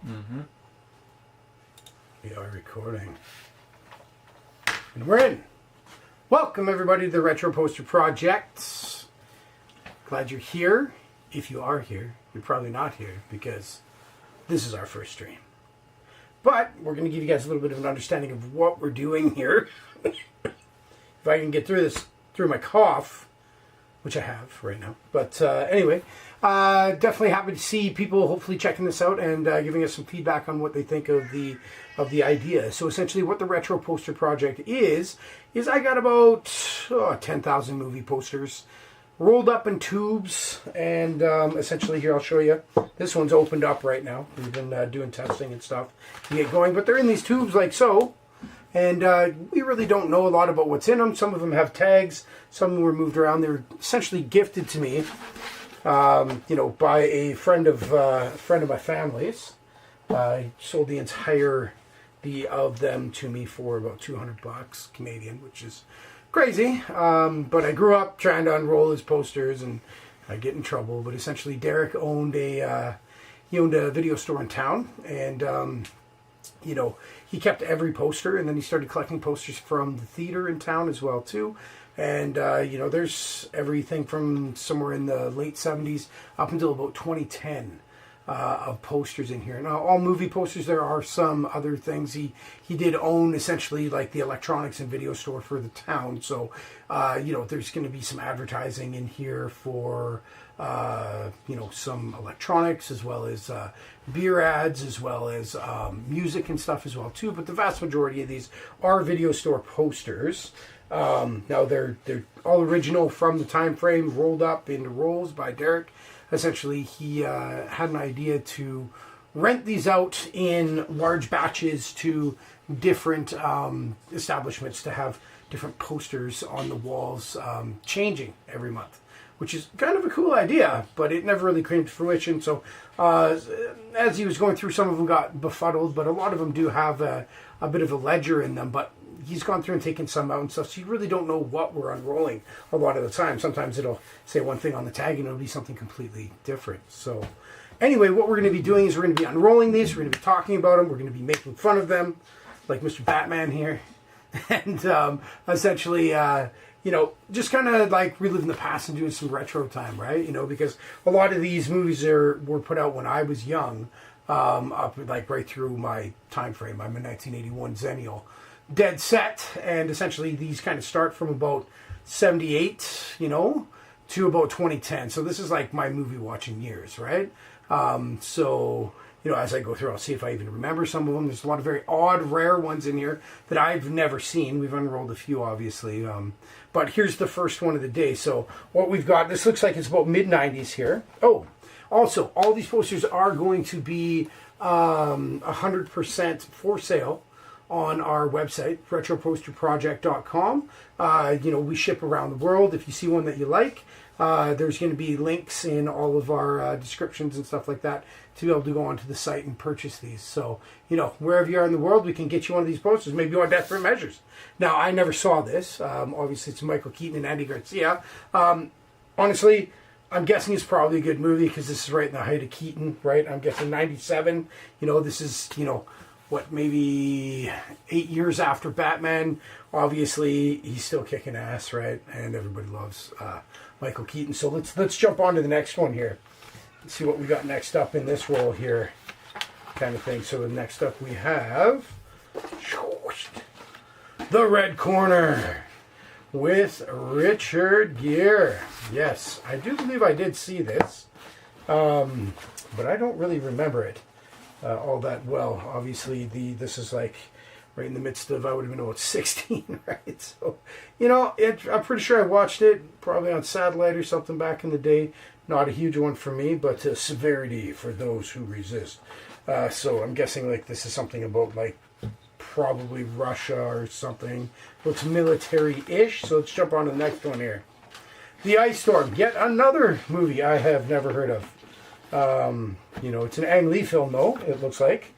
Mm-hmm. We are recording. And we're in. Welcome everybody to the Retro Poster Project. Glad you're here. If you are here, you're probably not here because this is our first stream. But we're going to give you guys a little bit of an understanding of what we're doing here. If I can get through this, through my cough, which I have right now. But anyway, definitely happy to see people hopefully checking this out and giving us some feedback on what they think of the idea. So essentially what the Retro Poster Project is I got about 10,000 movie posters rolled up in tubes, and essentially here I'll show you. This one's opened up right now. We've been doing testing and stuff to get going, but they're in these tubes like so. And we really don't know a lot about what's in them. Some of them have tags. Some of them were moved around. They were essentially gifted to me, by a friend of my family's. I sold the entirety of them to me for about $200 Canadian, which is crazy. But I grew up trying to unroll his posters, and I get in trouble. But essentially, Derek owned a video store in town, and he kept every poster, and then he started collecting posters from the theater in town as well too. And there's everything from somewhere in the late 70s up until about 2010 of posters in here. Now, all movie posters. There are some other things. He did own essentially like the electronics and video store for the town. So there's going to be some advertising in here for some electronics, as well as beer ads, as well as music and stuff as well too. But the vast majority of these are video store posters. Now they're all original from the time frame, rolled up into rolls by Derek. Essentially, he had an idea to rent these out in large batches to different establishments to have different posters on the walls changing every month, which is kind of a cool idea, but it never really came to fruition. So as he was going through, some of them got befuddled, but a lot of them do have a bit of a ledger in them. But he's gone through and taken some out and stuff, so you really don't know what we're unrolling a lot of the time. Sometimes it'll say one thing on the tag and it'll be something completely different. So anyway, what we're going to be doing is we're going to be unrolling these. We're going to be talking about them. We're going to be making fun of them, like Mr. Batman here. And essentially, just kind of like reliving the past and doing some retro time, right? Because a lot of these movies were put out when I was young, up like right through my time frame. I'm a 1981 Zennial. Dead set, and essentially these kind of start from about 78, to about 2010. So this is like my movie watching years, right? As I go through, I'll see if I even remember some of them. There's a lot of very odd, rare ones in here that I've never seen. We've unrolled a few, obviously. But here's the first one of the day. So what we've got, this looks like it's about mid-90s here. Oh, also, all these posters are going to be 100% for sale on our website, retroposterproject.com. We ship around the world. If you see one that you like, there's going to be links in all of our descriptions and stuff like that to be able to go onto the site and purchase these. So, wherever you are in the world, we can get you one of these posters. Maybe you want Desperate Measures. Now, I never saw this. Obviously, it's Michael Keaton and Andy Garcia. Honestly, I'm guessing it's probably a good movie because this is right in the height of Keaton, right? I'm guessing 97. This is, maybe 8 years after Batman. Obviously, he's still kicking ass, right? And everybody loves Michael Keaton. So let's jump on to the next one here. Let's see what we got next up in this roll here, kind of thing. So next up we have The Red Corner with Richard Gere. Yes, I do believe I did see this, but I don't really remember it all that well. Obviously, this is like right in the midst of, I would have been about 16, right? So, I'm pretty sure I watched it probably on satellite or something back in the day. Not a huge one for me, but severity for those who resist. So I'm guessing like this is something about like probably Russia or something. Looks military-ish. So let's jump on to the next one here. The Ice Storm, yet another movie I have never heard of. It's an Ang Lee film though, it looks like.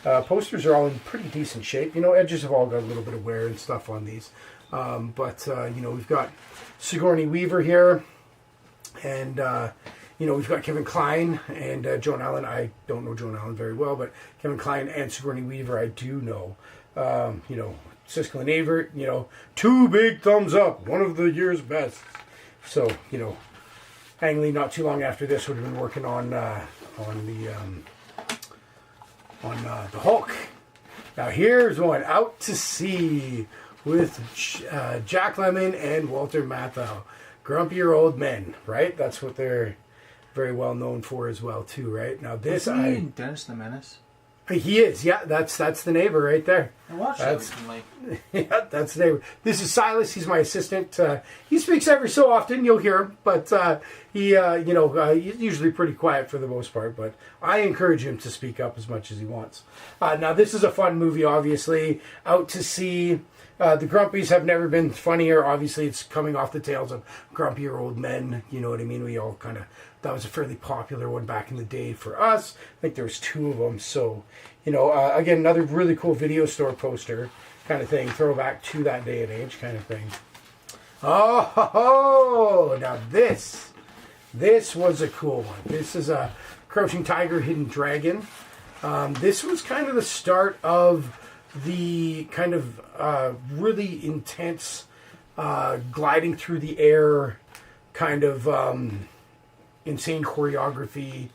Posters are all in pretty decent shape. Edges have all got a little bit of wear and stuff on these. We've got Sigourney Weaver here. And we've got Kevin Kline and Joan Allen. I don't know Joan Allen very well, but Kevin Kline and Sigourney Weaver I do know. Siskel and Avert, two big thumbs up, one of the year's best. So, Ang Lee not too long after this would have been working on the Hulk. Now here's one, Out to Sea, with Jack Lemmon and Walter Matthau. Grumpier old men, right? That's what they're very well known for as well, too, right? Now this, Isn't he in Dennis the Menace? He is, yeah. That's the neighbor right there. I watched that recently. Yeah, that's the neighbor. This is Silas. He's my assistant. He speaks every so often. You'll hear him, but he's usually pretty quiet for the most part. But I encourage him to speak up as much as he wants. Now, this is a fun movie, obviously. Out to Sea. The Grumpies have never been funnier. Obviously, it's coming off the tails of grumpier old men. You know what I mean? We all that was a fairly popular one back in the day for us. I think there was 2 of them. So, again, another really cool video store poster kind of thing. Throwback to that day and age kind of thing. Oh, now this was a cool one. This is a Crouching Tiger, Hidden Dragon. This was kind of the start of the kind of really intense gliding through the air kind of insane choreography,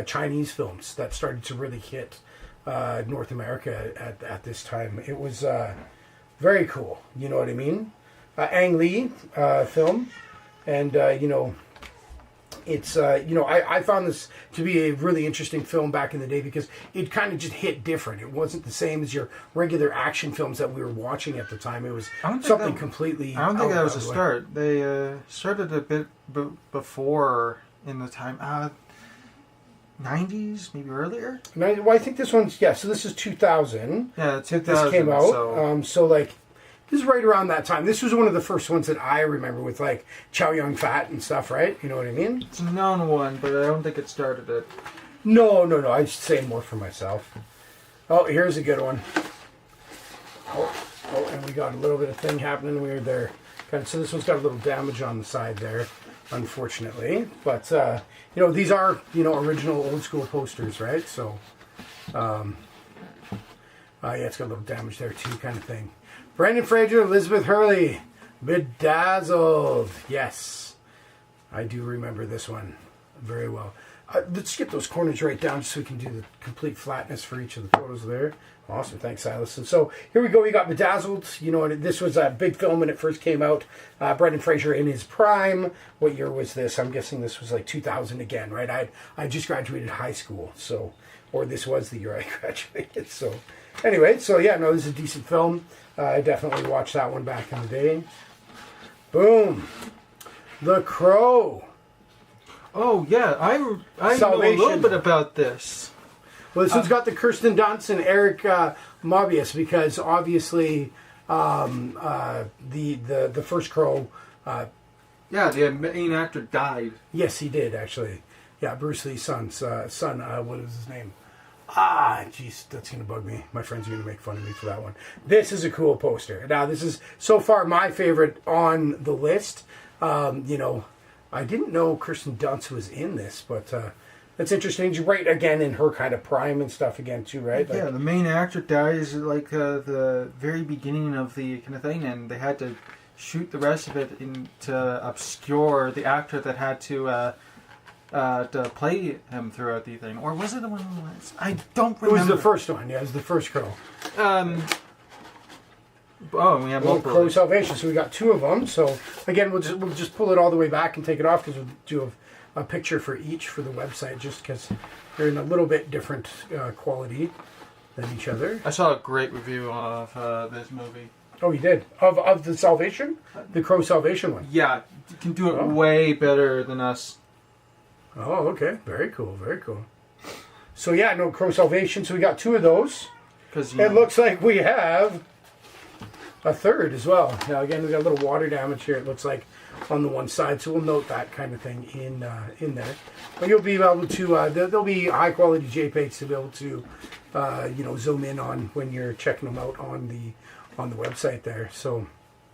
Chinese films that started to really hit North America at this time. It was very cool, you know what I mean? Ang Lee film, and it's I found this to be a really interesting film back in the day because it kind of just hit different. It wasn't the same as your regular action films that we were watching at the time. It was something completely. I don't think that was a start. They started a bit before in the time 90s, maybe earlier. Well, I think this one's So this is 2000. Yeah, 2000. This came out. This is right around that time. This was one of the first ones that I remember with like Chow Yun Fat and stuff, right? You know what I mean? It's a known one, but I don't think it started it. No. I just say more for myself. Oh, here's a good one. Oh, and we got a little bit of thing happening. We're there. So this one's got a little damage on the side there, unfortunately. But, these are, original old school posters, right? So, it's got a little damage there too, kind of thing. Brendan Fraser, Elizabeth Hurley, Bedazzled. Yes, I do remember this one very well. Let's get those corners right down so we can do the complete flatness for each of the photos there. Awesome, thanks, Silas. And so here we go. We got Bedazzled. This was a big film when it first came out. Brendan Fraser in his prime. What year was this? I'm guessing this was like 2000 again, right? I just graduated high school, or this was the year I graduated. So anyway, this is a decent film. I definitely watched that one back in the day. Boom. The Crow. Oh, yeah. I know a little bit about this. Well, this one's got the Kirsten Dunst and Eric Mobius because obviously the first Crow... the main actor died. Yes, he did, actually. Yeah, Bruce Lee's son, what is his name? Jeez, that's going to bug me. My friends are going to make fun of me for that one. This is a cool poster. Now, this is so far my favorite on the list. I didn't know Kirsten Dunst was in this, but that's interesting. You're right, again, in her kind of prime and stuff again, too, right? Yeah, the main actor dies like the very beginning of the kind of thing, and they had to shoot the rest of it to obscure the actor that had to play him throughout the thing. Or was it the one on the list? I don't remember. It was the first one, yeah. It was the first Crow. We have multiple. Crow Salvation, so we got 2 of them. So, again, we'll just pull it all the way back and take it off because we'll do a picture for each for the website just because they're in a little bit different quality than each other. I saw a great review of this movie. Oh, you did? Of the Salvation? The Crow Salvation one? Yeah, you can do it way better than us. Oh, okay. Very cool. Very cool. So, Crow Salvation. So, we got 2 of those. It looks like we have a third as well. Now, again, we got a little water damage here, it looks like, on the one side. So, we'll note that kind of thing in there. But you'll be able to, there'll be high-quality JPEGs to be able to, zoom in on when you're checking them out on the website there. So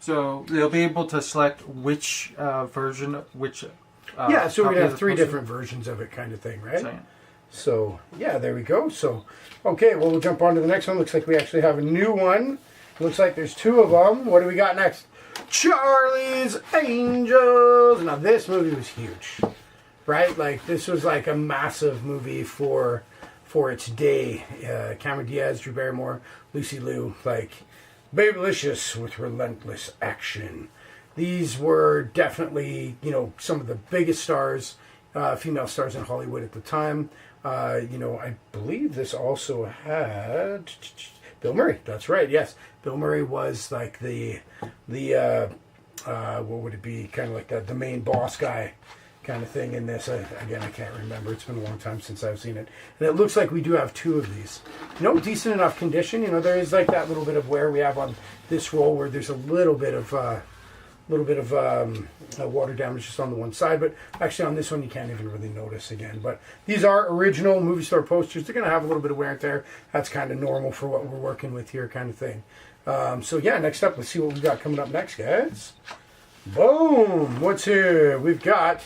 they'll be able to select which version, which Yeah, so we'd copy of have the 3 poster. different versions of it kind of thing, right? Second. So, yeah, there we go. So, okay, well, we'll jump on to the next one. Looks like we actually have a new one. Looks like there's 2 of them. What do we got next? Charlie's Angels. Now, this movie was huge, right? Like, this was like a massive movie for its day. Cameron Diaz, Drew Barrymore, Lucy Liu, like, babylicious with relentless action. These were definitely, you know, some of the biggest stars, female stars in Hollywood at the time. You know, I believe this also had Bill Murray. That's right. Yes, Bill Murray was like the what would it be? Kind of like the main boss guy kind of thing in this. Again, I can't remember. It's been a long time since I've seen it. And it looks like we do have 2 of these. You know, decent enough condition. You know, there is like that little bit of wear we have on this roll where there's a little bit of water damage just on the one side, but actually on this one you can't even really notice again. But these are original movie store posters. They're going to have a little bit of wear and tear. That's kind of normal for what we're working with here, kind of thing. So yeah, next up, let's see what we got coming up next, guys. Boom! What's here? We've got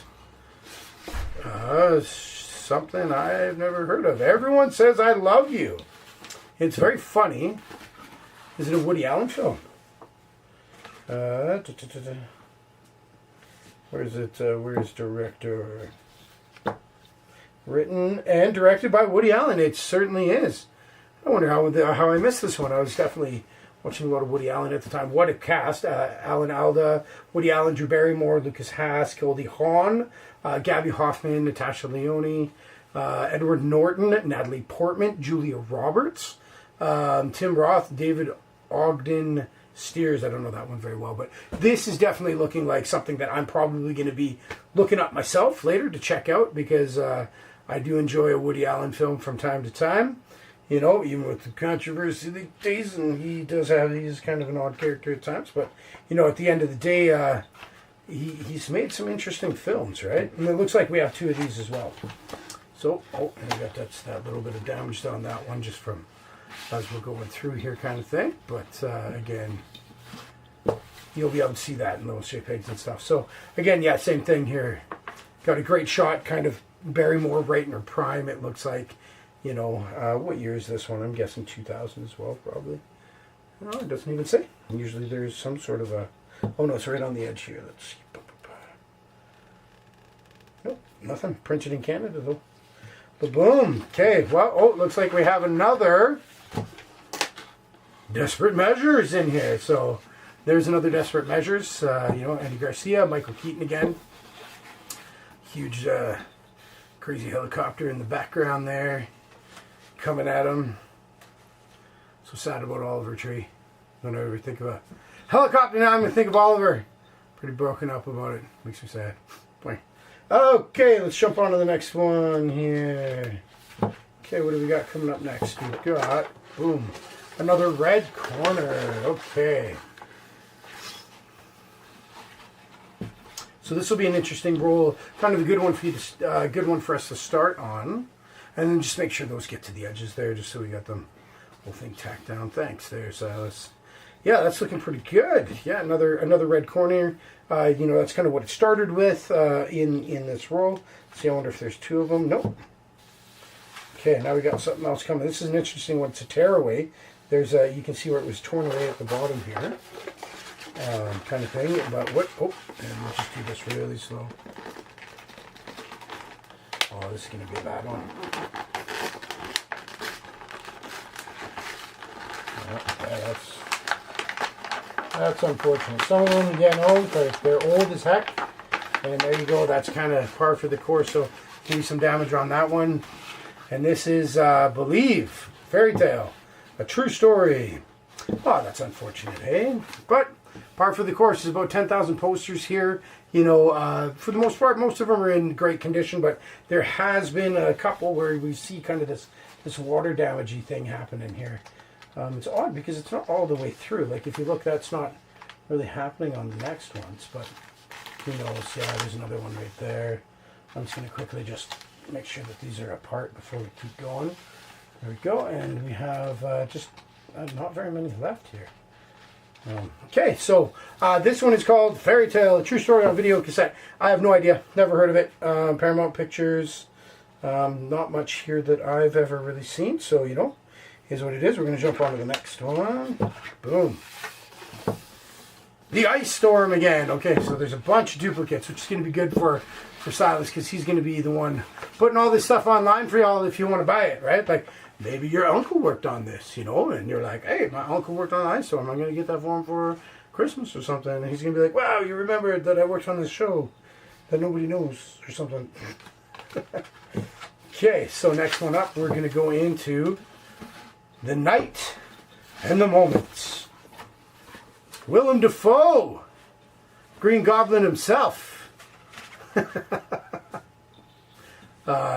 something I've never heard of. Everyone Says I Love You. It's very funny. Is it a Woody Allen film? Where is it? Where's director? Written and directed by Woody Allen. It certainly is. I wonder how I missed this one. I was definitely watching a lot of Woody Allen at the time. What a cast! Alan Alda, Woody Allen, Drew Barrymore, Lucas Haas, Goldie Hawn, Gabby Hoffman, Natasha Lyonne, Edward Norton, Natalie Portman, Julia Roberts, Tim Roth, David Ogden Steers. I don't know that one very well, but this is definitely looking like something that I'm probably going to be looking up myself later to check out, because I do enjoy a Woody Allen film from time to time. You know, even with the controversy these days, and he's kind of an odd character at times, but you know, at the end of the day, he's made some interesting films, right? And it looks like we have 2 of these as well. So, and we got that little bit of damage on that one just from as we're going through here, kind of thing. But again, you'll be able to see that in those JPEGs and stuff. So again, yeah, same thing here. Got a great shot, kind of Barrymore right in her prime. It looks like, you know, what year is this one? I'm guessing 2000 as well, probably. No, it doesn't even say. Usually there's some sort of a. Oh no, it's right on the edge here. Let's see. Nope, nothing. Printed in Canada though. But boom. Okay. Well, oh, looks like we have another Desperate Measures in here. So there's another Desperate Measures. You know, Andy Garcia, Michael Keaton again. Huge, crazy helicopter in the background there, coming at him. So sad about Oliver Tree. Don't ever think of a helicopter now. I'm gonna think of Oliver. Pretty broken up about it. Makes me sad. Boy. Okay, let's jump on to the next one here. Okay, what do we got coming up next? We've got, boom, another red corner. Okay. So this will be an interesting roll, kind of a good one for you to, good one for us to start on, and then just make sure those get to the edges there, just so we got them whole thing tacked down. Thanks, there, Silas. Yeah, that's looking pretty good. Yeah, another red corner. You know, that's kind of what it started with in this roll. See, I wonder if there's 2 of them. Nope. Okay, now we got something else coming. This is an interesting one. It's a tearaway. There's you can see where it was torn away at the bottom here. Kind of thing, but what? Oh, and we'll just do this really slow. Oh, this is going to be a bad one. Yeah, that's unfortunate. Some of them, again, they're old as heck, and there you go. That's kind of par for the course. So, give me some damage on that one. And this is Believe, Fairy Tale, a true story. Oh, that's unfortunate, hey? But par for the course. There's about 10,000 posters here. You know, for the most part, most of them are in great condition, but there has been a couple where we see kind of this water damagey thing happening here. It's odd because it's not all the way through. Like, if you look, that's not really happening on the next ones, but who knows? Yeah, there's another one right there. I'm just going to quickly just make sure that these are apart before we keep going. There we go, and we have just not very many left here. Okay, so this one is called Fairy Tale, a true story on video cassette. I have no idea, never heard of it. Paramount Pictures, not much here that I've ever really seen, so you know, here's what it is. We're going to jump on to the next one. Boom. The Ice Storm again. Okay, so there's a bunch of duplicates, which is going to be good for Silas, because he's going to be the one putting all this stuff online for y'all if you want to buy it, right? Like, maybe your uncle worked on this, you know, and you're like, hey, my uncle worked on Ice Storm. I'm going to get that for him for Christmas or something. And he's going to be like, wow, you remembered that I worked on this show that nobody knows or something. Okay, so next one up, we're going to go into The Night and the Moments. Willem Dafoe, Green Goblin himself.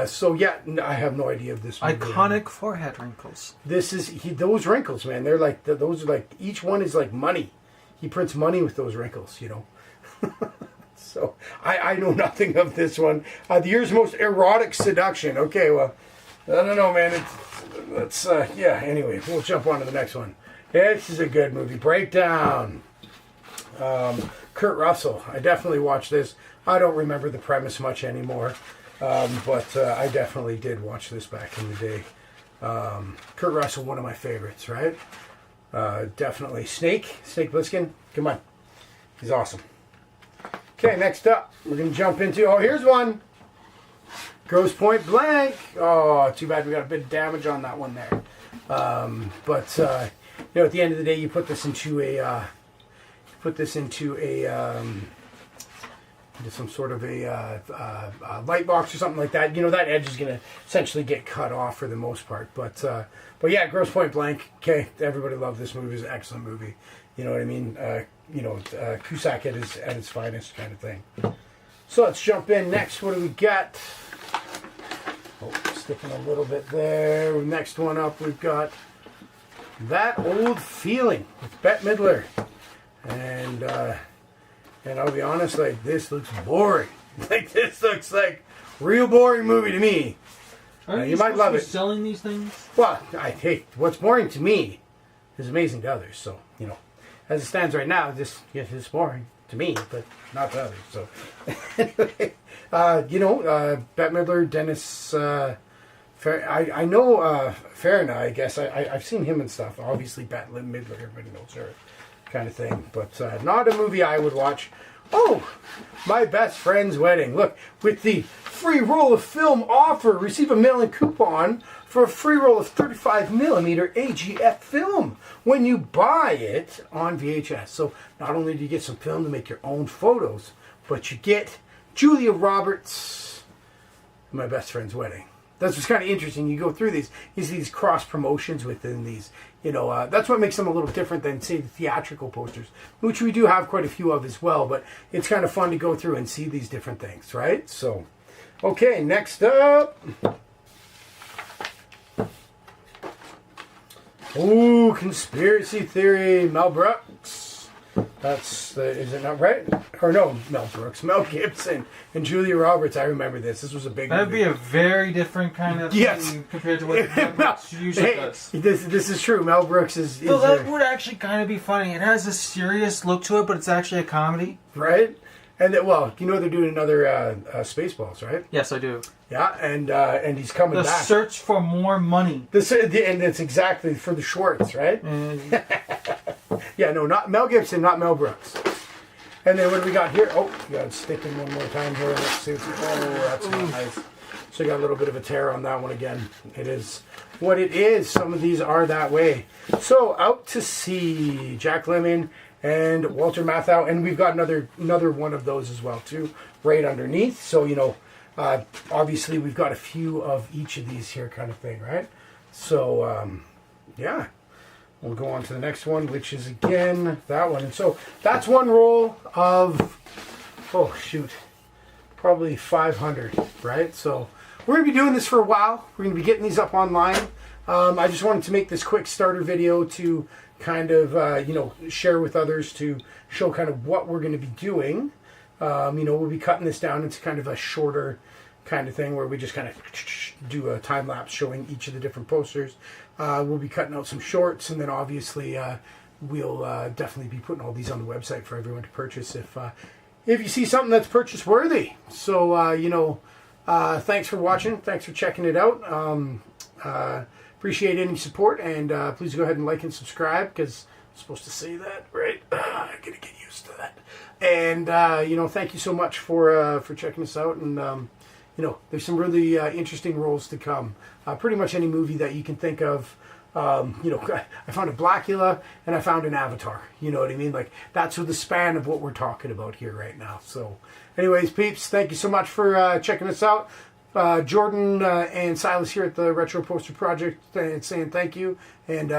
So yeah, I have no idea of this movie. Iconic forehead wrinkles. This is those wrinkles, man. They're like those are like, each one is like money. He prints money with those wrinkles, you know. So I know nothing of this one. The year's most erotic seduction. Okay, well, I don't know, man. Let's yeah. Anyway, we'll jump on to the next one. This is a good movie. Breakdown. Kurt Russell. I definitely watched this. I don't remember the premise much anymore, but I definitely did watch this back in the day. Kurt Russell, one of my favorites, right? Definitely. Snake Plissken. Come on. He's awesome. Okay, next up, we're going to jump into, oh, here's one. Grosse Point Blank. Oh, too bad we got a bit of damage on that one there. But you know, at the end of the day, you put this into into some sort of a light box or something like that. You know, that edge is going to essentially get cut off for the most part. But yeah, Grosse Point Blank. Okay, everybody loved this movie. It's an excellent movie. You know what I mean? You know, Cusack at its finest kind of thing. So let's jump in next. What do we got? Oh, sticking a little bit there. Next one up, we've got That Old Feeling with Bette Midler. And I'll be honest, like, this looks boring. Like, this looks like real boring movie to me. Aren't you might love it. Selling these things? Well, what's boring to me is amazing to others. So, you know, as it stands right now, this is boring to me, but not to others. So, anyway, you know, Bette Midler, Dennis, I know Farina, I guess. I've seen him and stuff. Obviously, Bette Midler, everybody knows her kind of thing. But not a movie I would watch. Oh, My Best Friend's Wedding. Look, with the free roll of film offer, receive a mail-in coupon for a free roll of 35mm AGF film when you buy it on VHS. So not only do you get some film to make your own photos, but you get Julia Roberts' My Best Friend's Wedding. That's what's kind of interesting. You go through these, you see these cross promotions within these. You know, that's what makes them a little different than, say, the theatrical posters, which we do have quite a few of as well. But it's kind of fun to go through and see these different things, right? So, okay, next up. Ooh, Conspiracy Theory, Mel Brooks. That's, is it not right? Or no, Mel Brooks, Mel Gibson, and Julia Roberts. I remember this. This was a big That'd movie. be a very different kind of thing compared to what Mel Brooks usually does. This is true. Mel Brooks is So that would actually kind of be funny. It has a serious look to it, but it's actually a comedy. Right? And well, you know they're doing another Spaceballs, right? Yes, I do. Yeah, and he's coming The back. search for more money. And it's exactly for the Schwartz, right? Yeah, no, not Mel Gibson, not Mel Brooks. And then what do we got here? Oh, you got to stick in one more time here. Let's see. Oh, that's not nice. So you got a little bit of a tear on that one again. It is what it is. Some of these are that way. So Out to Sea, Jack Lemmon and Walter Matthau, and we've got another one of those as well too, right underneath. So you know, obviously we've got a few of each of these here, kind of thing, right? So yeah. We'll go on to the next one, which is, again, that one. And so that's one roll of, oh, shoot, probably 500, right? So we're going to be doing this for a while. We're going to be getting these up online. I just wanted to make this quick starter video to kind of, you know, share with others to show kind of what we're going to be doing. You know, we'll be cutting this down into kind of a shorter kind of thing where we just kind of do a time lapse showing each of the different posters. We'll be cutting out some shorts and then obviously we'll definitely be putting all these on the website for everyone to purchase if you see something that's purchase worthy. So thanks for watching. Thanks for checking it out. Appreciate any support, and please go ahead and like and subscribe, because I'm supposed to say that, right? I gotta get used to that. And thank you so much for checking us out. And there's some really interesting roles to come. Pretty much any movie that you can think of. I found a Blackula and I found an Avatar. You know what I mean? Like, that's the span of what we're talking about here right now. So, anyways, peeps, thank you so much for checking us out. Jordan and Silas here at the Retro Poster Project saying thank you, and